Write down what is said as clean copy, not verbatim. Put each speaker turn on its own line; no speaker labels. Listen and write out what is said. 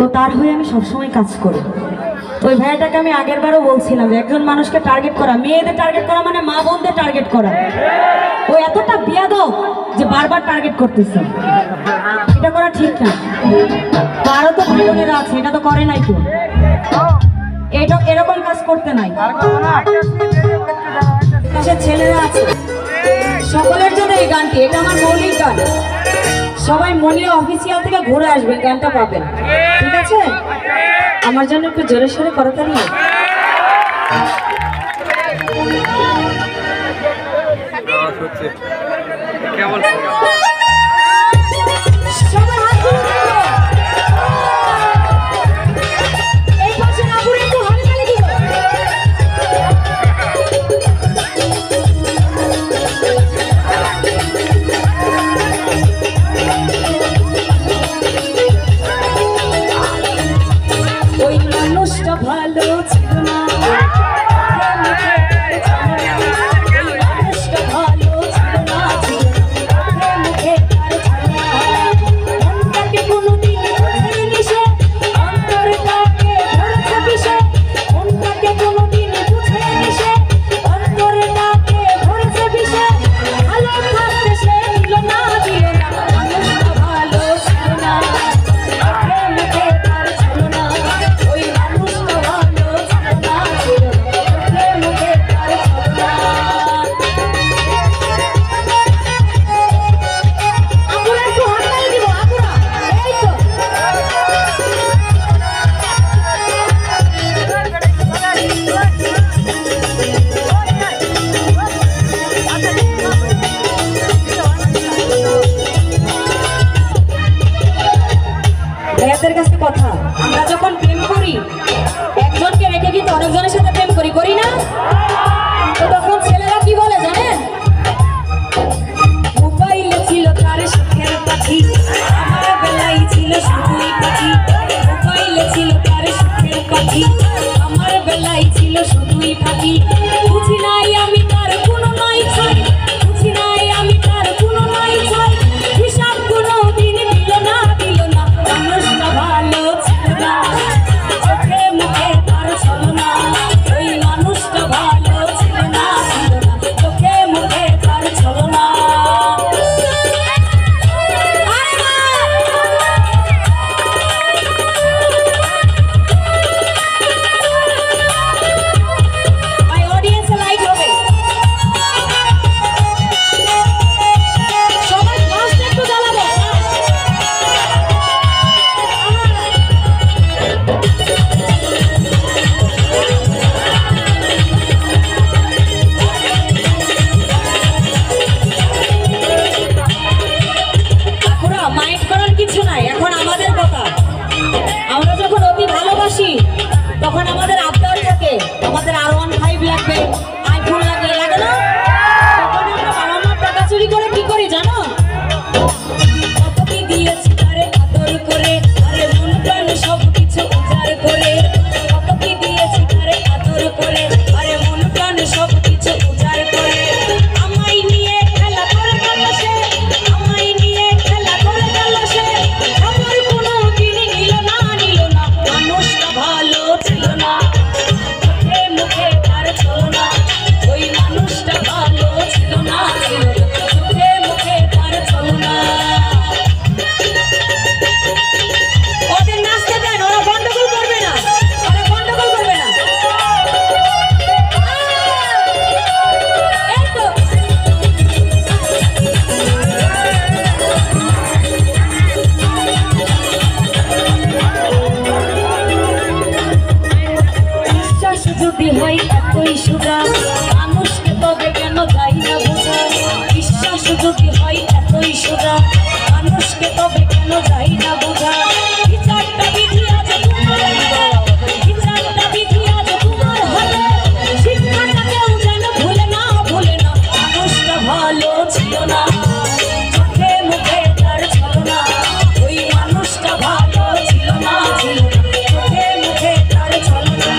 তো তার হয়ে আমি সবসময় কাজ করি। তো ওই ভাইয়াটাকে আমি আগের বারও বলছিলাম যে একজন মানুষকে টার্গেট করা, মেয়েদের টার্গেট করা মানে মা বোনদের টার্গেট করা। ও এতটা বেয়াদব যে বারবার টার্গেট করতেছে, এটা করা ঠিক না। তো আরো তো ভাই বোনেরা আছে, এটা তো করে নাই কেউ, এটা এরকম কাজ করতে নাই। ছেলেরা আছে, সকলের জন্য এই গানটি, এটা আমার মৌলিক গান। সবাই মনিয়া অফিসিয়াল থেকে ঘুরে আসবেন, গানটা পাবেন, ঠিক আছে? আমার জন্য একটু জোরে সোরে করতালি। ভালো ছিল না, ভাইয়াদের কাছে কথা, আমরা যখন প্রেম করি একজনকে রেখে কিন্তু অনেকজনের সাথে প্রেম করি, করি না? তো তখন ছেলেরা কি বলে জানেন? মোবাইলে ছিল তার সুখের পাখি, আমার বেলায় ছিল শুধুই পাখি। মোবাইলে ছিল তার সুখের পাখি, আমার বেলায় ছিল শুধুই পাখি। বুঝি নাই আমি তার কোনো নাই ছাই, বুঝি নাই আমি তার কোনো নাই ছাই। হিসাব কোনো দিন দিল না, দিল না। মানুষটা ভালো ছিল না, চোখে মুখে তার ছিল না। ওই মানুষটা ভালো ছিল না, ছিল না, চোখে মুখে তার ছিল না। তখন আমাদের আবদার থাকে, আমাদের R15 লাগবে, আইফোন লাগবে, লাগে না? তখন আমরা বাবা মার টাকা চুরি করে কি করি জানো? কত কি দিয়েছি তারে আদর করে, আরে মন প্রাণ সব কিছু উজাড় করে। কত কি দিয়েছি তারে আদর করে, আরে মন প্রাণ সব কিছু উজাড় করে। আমায় নিয়ে খেলা করে গেল সে, আমায় নিয়ে খেলা করে গেল সে। আমার কোনো দিন নিল না, নিল না। মানুষটা ভালো ছিল না, চোখে মুখে তার ছিল না। ওই মানুষটা ভালো ছিল না, ছিল না, চোখে মুখে তার ছিল না। ওদের নাচতে দেন, ওরা গন্ডগোল করবে না, ওরা গন্ডগোল করবে না। এই তো বিশ্বাস যদি হয় এতই সোজা, মানুষকে তবে কেন যাই না বোঝা? বিশ্বাস যদি হয় এতই সোজা, মানুষকে তবে কেন যাই না বোঝা? বিচারটা বিধি আজ তোমার হাতে, বিচারটা বিধি আজ তোমার হাতে। শিক্ষাটা কেউ যেন ভুলে না, ভুলে না। মানুষটা ভালো ছিল না, চোখে মুখে তার ছিল না। ওই মানুষটা ভালো ছিল না, ছিল না, চোখে মুখে তার ছিল না।